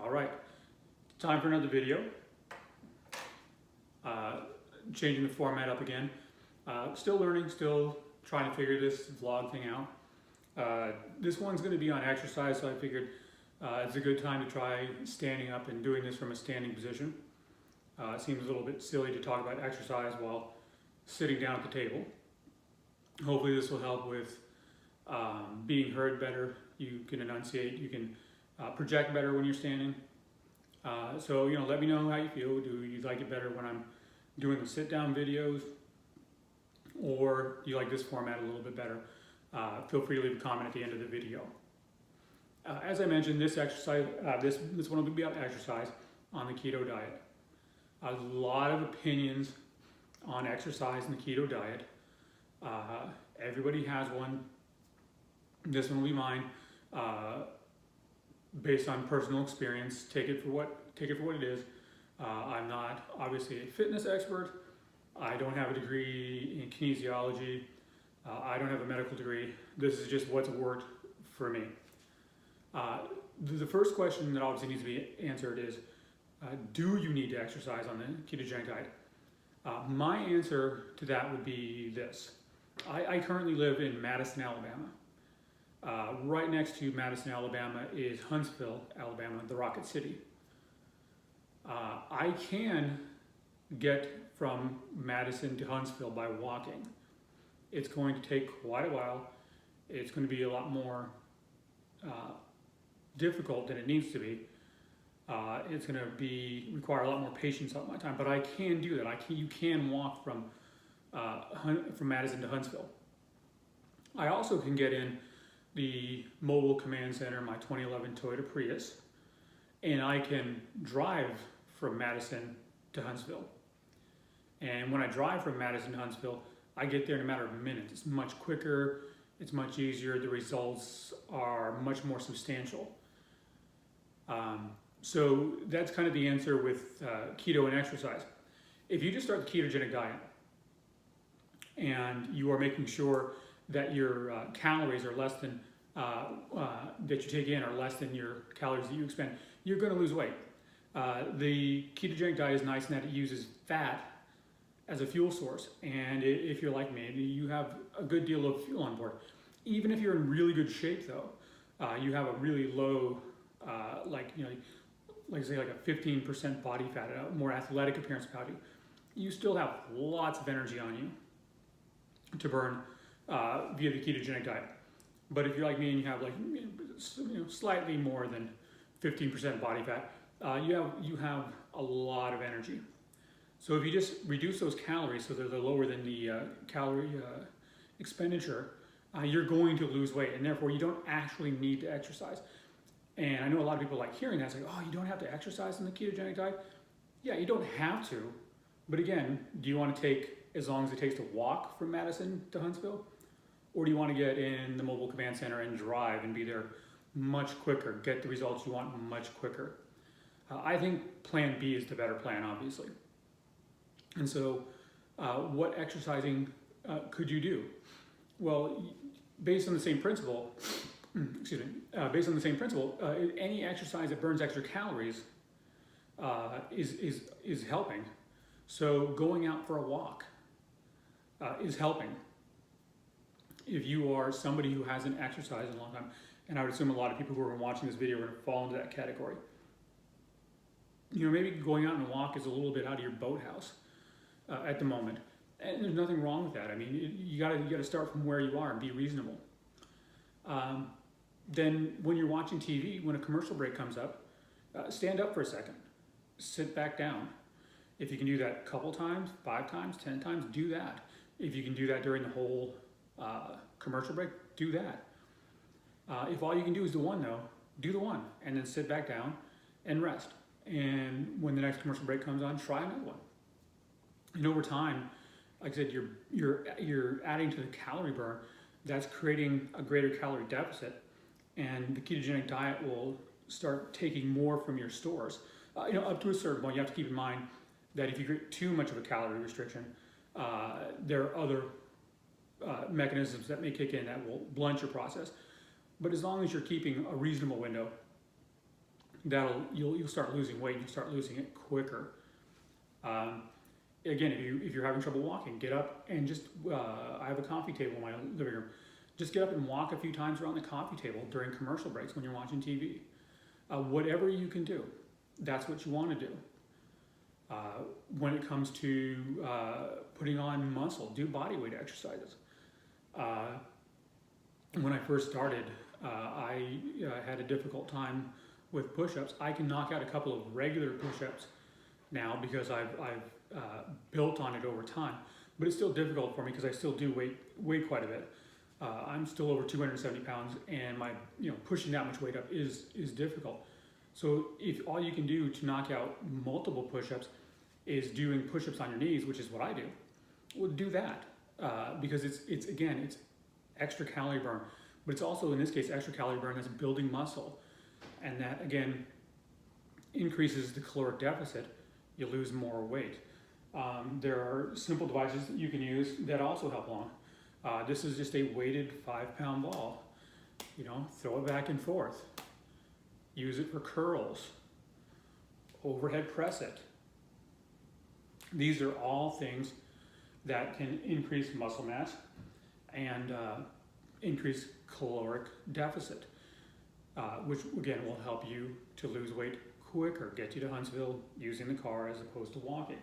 All right, time for another video. Changing the format up again. Still learning, still trying to figure this vlog thing out. This one's going to be on exercise, so I figured it's a good time to try standing up and doing this from a standing position. It seems a little bit silly to talk about exercise while sitting down at the table. Hopefully this will help with being heard better. You can enunciate, you can project better when you're standing. So, let me know how you feel. Do you like it better when I'm doing the sit-down videos, or do you like this format a little bit better? Feel free to leave a comment at the end of the video. As I mentioned, this exercise, this one will be about exercise on the keto diet. A lot of opinions on exercise in the keto diet. Everybody has one. This one will be mine, based on personal experience. Take it for what it is. I'm not obviously a fitness expert. I don't have a degree in kinesiology. I don't have a medical degree. This is just what's worked for me. The first question that obviously needs to be answered is, do you need to exercise on the ketogenic diet? My answer to that would be this. I currently live in Madison, Alabama. Right next to Madison, Alabama is Huntsville, Alabama, the Rocket City. I can get from Madison to Huntsville by walking. It's going to take quite a while. It's going to be a lot more difficult than it needs to be. It's going to require a lot more patience on my time, but I can do that. You can walk from Madison to Huntsville. I also can get in the mobile command center, my 2011 Toyota Prius, and I can drive from Madison to Huntsville. And when I drive from Madison to Huntsville, I get there in a matter of minutes. It's much quicker, it's much easier, the results are much more substantial. So that's kind of the answer with keto and exercise. If you just start the ketogenic diet and you are making sure that your calories are less than, that you take in are less than your calories that you expend, you're going to lose weight. The ketogenic diet is nice in that it uses fat as a fuel source, and if you're like me, you have a good deal of fuel on board. Even if you're in really good shape though, you have a really low, like say like a 15% body fat, a more athletic appearance about you, you still have lots of energy on you to burn via the ketogenic diet. But if you're like me and you have like slightly more than 15% body fat, you have a lot of energy. So if you just reduce those calories so they're lower than the calorie expenditure, you're going to lose weight, and therefore you don't actually need to exercise. And I know a lot of people like hearing that. It's like, oh, you don't have to exercise in the ketogenic diet? Yeah, you don't have to. But again, do you want to take as long as it takes to walk from Madison to Huntsville? Or do you want to get in the mobile command center and drive and be there much quicker, get the results you want much quicker? I think plan B is the better plan, obviously. And so what exercising could you do? Well, based on the same principle, any exercise that burns extra calories is helping. So going out for a walk is helping. If you are somebody who hasn't exercised in a long time, and I would assume a lot of people who are watching this video are going to fall into that category, maybe going out and walk is a little bit out of your boathouse at the moment, and there's nothing wrong with that. I mean, you gotta start from where you are and be reasonable. Then when you're watching TV, when a commercial break comes up, stand up for a second, sit back down. If you can do that a couple times, 5 times, 10 times, do that. If you can do that during the whole commercial break, do that. If all you can do is the one though, do the one, and then sit back down and rest. And when the next commercial break comes on, try another one. And over time, like I said, you're adding to the calorie burn. That's creating a greater calorie deficit, and the ketogenic diet will start taking more from your stores. Up to a certain point, you have to keep in mind that if you get too much of a calorie restriction, there are other mechanisms that may kick in that will blunt your process. But as long as you're keeping a reasonable window, you'll start losing weight. You start losing it quicker. Um, Again, if you're having trouble walking, get up and just I have a coffee table in my living room. Just get up and walk a few times around the coffee table during commercial breaks when you're watching TV. Whatever you can do, that's what you want to do. When it comes to putting on muscle, do body weight exercises. When I first started, I had a difficult time with push-ups. I can knock out a couple of regular push-ups now because I've built on it over time, but it's still difficult for me because I still do weigh quite a bit. I'm still over 270 pounds, and my pushing that much weight up is difficult. So if all you can do to knock out multiple push-ups is doing push-ups on your knees, which is what I do, well, do that because it's extra calorie burn, but it's also in this case extra calorie burn that's building muscle, and that again increases the caloric deficit. You lose more weight. There are simple devices that you can use that also help along. This is just a weighted 5-pound ball. Throw it back and forth. Use it for curls. Overhead press it. These are all things that can increase muscle mass and increase caloric deficit, which again will help you to lose weight quicker, get you to Huntsville using the car as opposed to walking.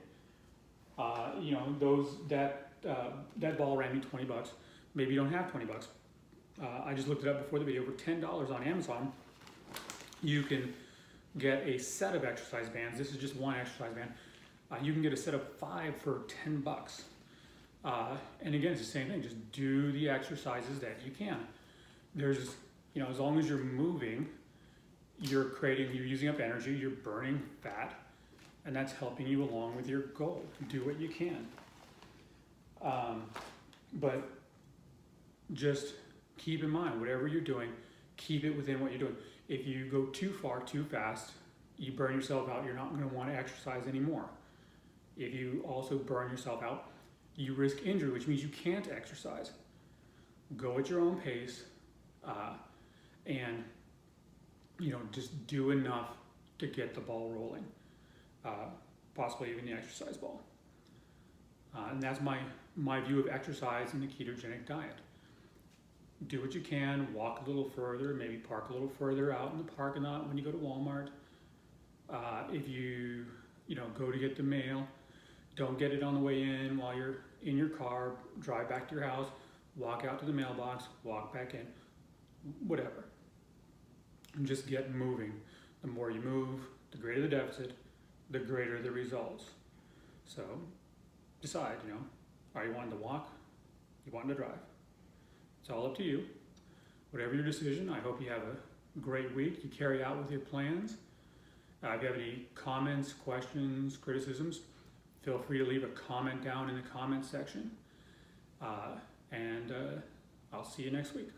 That ball ran me $20. Maybe you don't have $20. I just looked it up before the video. For $10 on Amazon, you can get a set of exercise bands. This is just one exercise band. You can get a set of 5 for $10. And again, it's the same thing. Just do the exercises that you can. There's, as long as you're moving, you're using up energy, you're burning fat, and that's helping you along with your goal. Do what you can. But just keep in mind, whatever you're doing, keep it within what you're doing. If you go too far, too fast, you burn yourself out, you're not going to want to exercise anymore. If you also burn yourself out, you risk injury, which means you can't exercise. Go at your own pace, and just do enough to get the ball rolling, possibly even the exercise ball. And that's my view of exercise in the ketogenic diet. Do what you can, walk a little further, maybe park a little further out in the parking lot when you go to Walmart. If you go to get the mail, don't get it on the way in while you're in your car, drive back to your house, walk out to the mailbox, walk back in, whatever. And just get moving. The more you move, the greater the deficit, the greater the results. So decide, are you wanting to walk? You wanting to drive? It's all up to you. Whatever your decision, I hope you have a great week. You carry out with your plans. If you have any comments, questions, criticisms, feel free to leave a comment down in the comment section. And I'll see you next week.